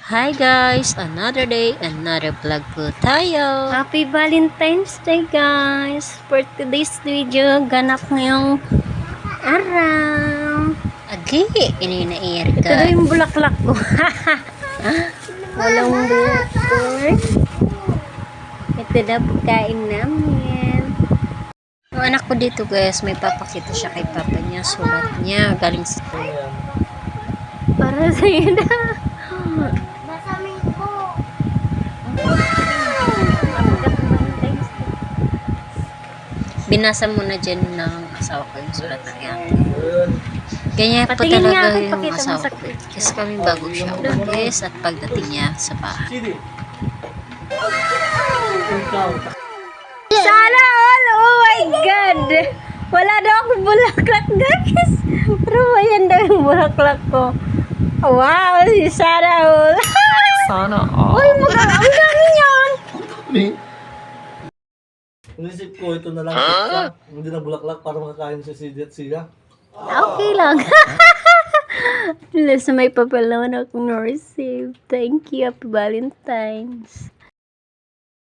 Hi guys! Another day, another vlog po tayo. Happy Valentine's Day guys! For today's video, ganap ngayong araw. Agi, ini na-air Ito ka. daw yung bulaklak ko. Walang buhok. Ito daw pagkain namin. Yung anak ko dito guys, may papakita siya kay papa niya. Sulat niya, galing sa tuyo. Para sa'yo na. Binasa mo na dyan ng asawa ko yung sulat na yan. Ganyan po Patingin nga talaga ako, yung pakita mo asawa sa ko. Kasi kami bago siya umalis at pagdating niya sa bahay. Sana all! Oh my God! Wala daw akong bulaklak guys. Pero ayan daw yung bulaklak ko. Wow! Si Sana all! Sana all. Uy, ang dami niyan! Inisip ko, ito na lang pizza. Hindi na bulaklak para makakain si Sidi at Sia. Okay lang. Plus, may papalaman akong na-receive. Thank you. Happy Valentine's.